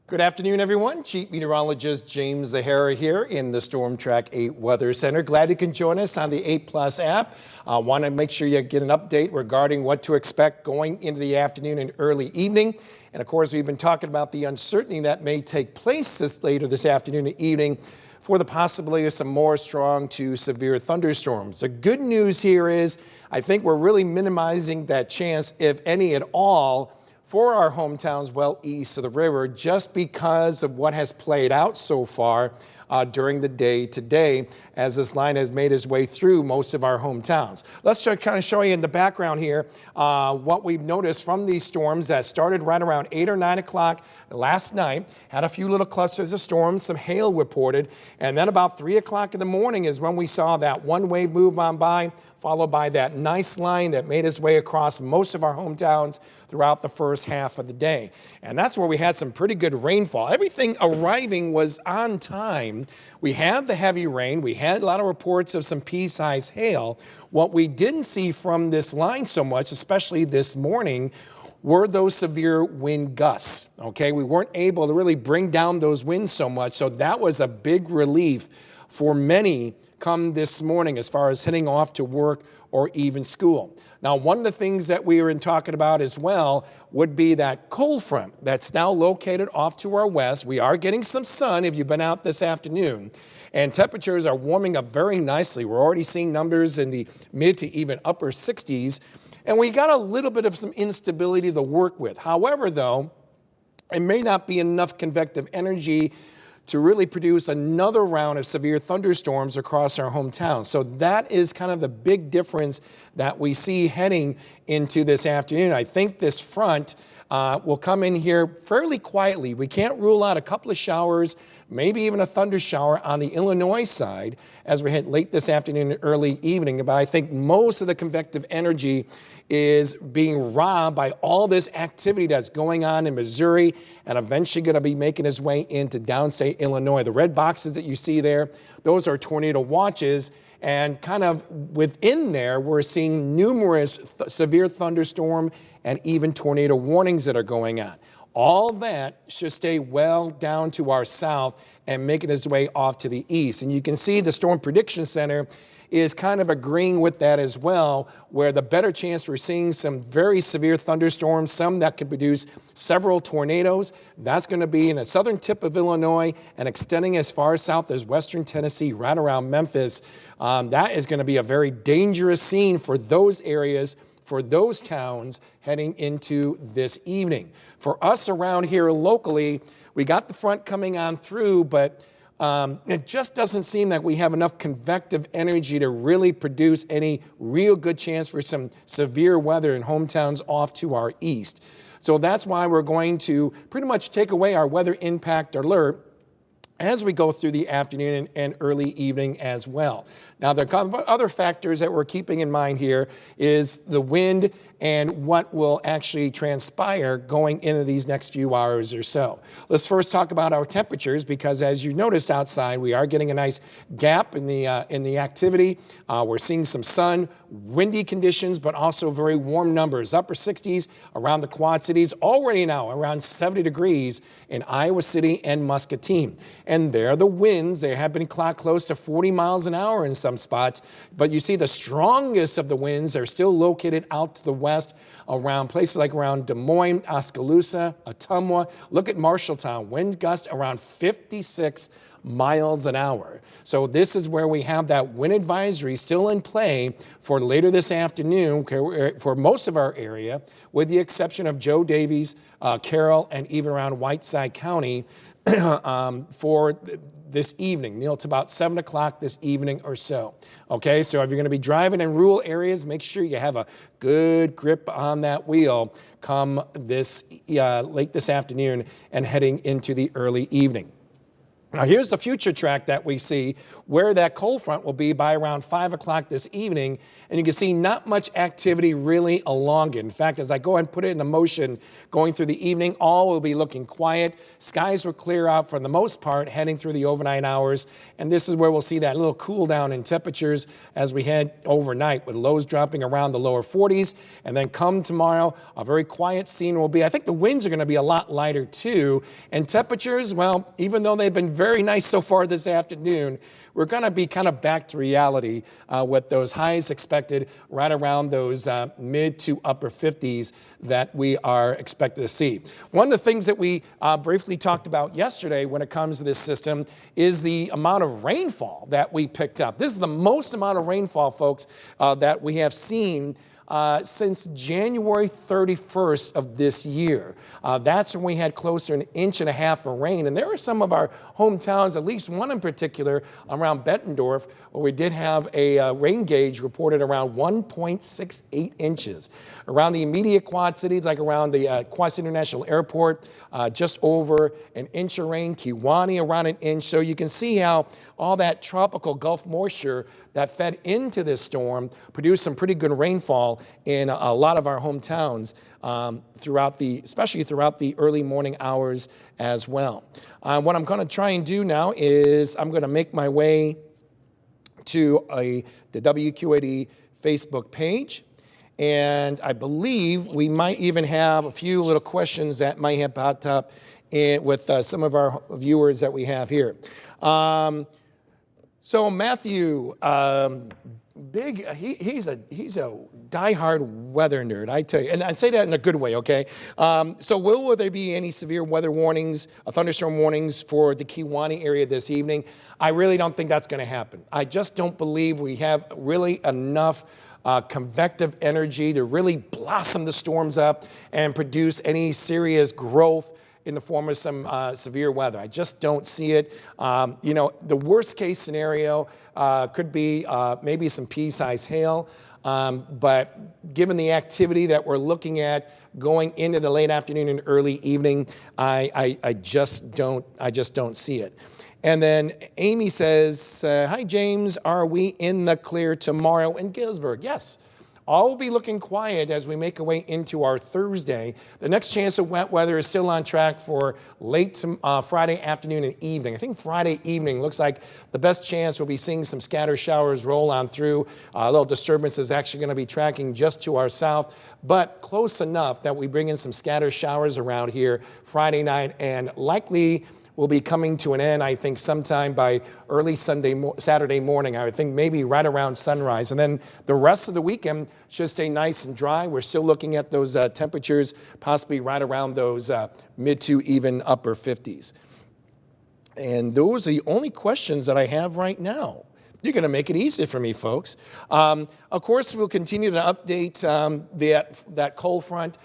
Good afternoon, everyone. Chief Meteorologist James Zahara here in the Storm Track 8 Weather Center. Glad you can join us on the 8 Plus app. I want to make sure you get an update regarding what to expect going into the afternoon and early evening. And of course, we've been talking about the uncertainty that may take place later this afternoon and evening for the possibility of some more strong to severe thunderstorms. The good news here is I think we're really minimizing that chance, if any at all, for our hometowns well east of the river, just because of what has played out so far during the day today as this line has made its way through most of our hometowns. Let's just kind of show you in the background here what we've noticed from these storms that started right around 8 or 9 o'clock last night. Had a few little clusters of storms, some hail reported, and then about 3 o'clock in the morning is when we saw that one wave move on by, followed by that nice line that made its way across most of our hometowns throughout the first half of the day. And that's where we had some pretty good rainfall. Everything arriving was on time. We had the heavy rain. We had a lot of reports of some pea-sized hail. What we didn't see from this line so much, especially this morning, were those severe wind gusts. Okay, we weren't able to really bring down those winds so much. So that was a big relief for many come this morning as far as heading off to work or even school. Now, one of the things that we were talking about as well would be that cold front that's now located off to our west. We are getting some sun if you've been out this afternoon, and temperatures are warming up very nicely. We're already seeing numbers in the mid to even upper 60s, and we got a little bit of some instability to work with. However, though, it may not be enough convective energy to really produce another round of severe thunderstorms across our hometown. So that is kind of the big difference that we see heading into this afternoon. I think this front will come in here fairly quietly. We can't rule out a couple of showers, maybe even a thunder shower on the Illinois side as we head late this afternoon and early evening. But I think most of the convective energy is being robbed by all this activity that's going on in Missouri and eventually going to be making its way into downstate Illinois. The red boxes that you see there, those are tornado watches. And kind of within there, we're seeing numerous severe thunderstorm and even tornado warnings that are going on. All that should stay well down to our south and making its way off to the east. And you can see the Storm Prediction Center is kind of agreeing with that as well, where the better chance we're seeing some very severe thunderstorms, some that could produce several tornadoes. That's going to be in the southern tip of Illinois and extending as far south as western Tennessee, right around Memphis. That is going to be a very dangerous scene for those areas, for those towns heading into this evening. For us around here locally, we got the front coming on through, but it just doesn't seem like we have enough convective energy to really produce any real good chance for some severe weather in hometowns off to our east. So that's why we're going to pretty much take away our weather impact alert as we go through the afternoon and early evening as well. Now, the other factors that we're keeping in mind here is the wind and what will actually transpire going into these next few hours or so. Let's first talk about our temperatures, because as you noticed outside, we are getting a nice gap in the activity. We're seeing some sun, windy conditions, but also very warm numbers. Upper 60s around the Quad Cities, already now around 70 degrees in Iowa City and Muscatine. And there the winds, they have been clocked close to 40 miles an hour in some spots, but you see the strongest of the winds are still located out to the west around places like around Des Moines, Oskaloosa, Ottumwa. Look at Marshalltown, wind gust around 56 miles an hour. So this is where we have that wind advisory still in play for later this afternoon for most of our area, with the exception of Joe Davies, Carroll, and even around Whiteside County for this evening. It's about 7 o'clock this evening or so. Okay, so if you're going to be driving in rural areas, make sure you have a good grip on that wheel come this late this afternoon and heading into the early evening. Now here's the future track that we see where that cold front will be by around 5 o'clock this evening. And you can see not much activity really along it. In fact, as I go ahead and put it into motion going through the evening, all will be looking quiet. Skies will clear out for the most part heading through the overnight hours. And this is where we'll see that little cool down in temperatures as we head overnight, with lows dropping around the lower 40s. And then come tomorrow, a very quiet scene will be. I think the winds are going to be a lot lighter too. And temperatures, well, even though they've been very nice so far this afternoon, we're going to be kind of back to reality with those highs expected right around those mid to upper 50s that we are expected to see. One of the things that we briefly talked about yesterday when it comes to this system is the amount of rainfall that we picked up. This is the most amount of rainfall, folks, that we have seen since January 31st of this year. That's when we had close to 1.5 inches of rain. And there are some of our hometowns, at least one in particular around Bettendorf, where we did have a rain gauge reported around 1.68 inches. Around the immediate Quad Cities, like around the Quad City International Airport, just over 1 inch of rain. Kewaunee around 1 inch. So you can see how all that tropical Gulf moisture that fed into this storm produced some pretty good rainfall in a lot of our hometowns especially throughout the early morning hours as well. What I'm going to try and do now is I'm going to make my way to the WQAD Facebook page. And I believe we might even have a few little questions that might have popped up with some of our viewers that we have here. So Matthew, he's a diehard weather nerd, I tell you, and I say that in a good way, okay? So will there be any severe weather warnings, thunderstorm warnings for the Kewaunee area this evening? I really don't think that's going to happen. I just don't believe we have really enough convective energy to really blossom the storms up and produce any serious growth in the form of some severe weather. I just don't see it. The worst case scenario could be maybe some pea-sized hail, but given the activity that we're looking at going into the late afternoon and early evening, I just don't see it. And then Amy says, hi, James, are we in the clear tomorrow in Galesburg? Yes. All will be looking quiet as we make our way into our Thursday. The next chance of wet weather is still on track for late Friday afternoon and evening. I think Friday evening looks like the best chance we'll be seeing some scattered showers roll on through. A little disturbance is actually going to be tracking just to our south, but close enough that we bring in some scattered showers around here Friday night, and likely will be coming to an end, I think, sometime by early Saturday morning. I would think maybe right around sunrise. And then the rest of the weekend should stay nice and dry. We're still looking at those temperatures, possibly right around those mid to even upper 50s. And those are the only questions that I have right now. You're going to make it easy for me, folks. Of course, we'll continue to update that cold front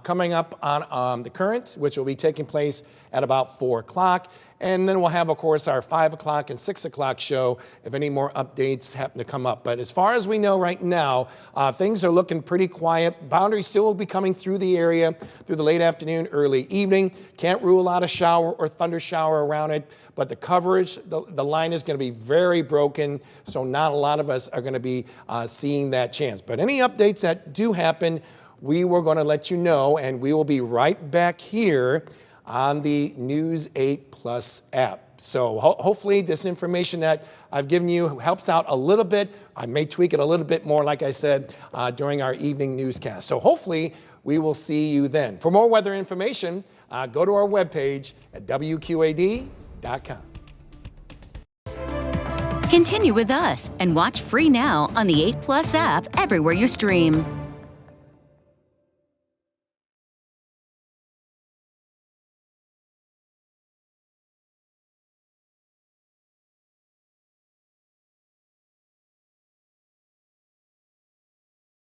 coming up on the current, which will be taking place at about 4 o'clock. And then we'll have, of course, our 5 o'clock and 6 o'clock show if any more updates happen to come up. But as far as we know right now, things are looking pretty quiet. Boundary still will be coming through the area through the late afternoon, early evening. Can't rule out a shower or thunder shower around it. But the coverage, the line is going to be very broken, so not a lot of us are going to be seeing that chance. But any updates that do happen, we were going to let you know, and we will be right back here on the News 8 Plus app. So hopefully this information that I've given you helps out a little bit. I may tweak it a little bit more, like I said, during our evening newscast. So hopefully we will see you then. For more weather information, go to our webpage at WQAD.com. Continue with us and watch free now on the 8 Plus app everywhere you stream.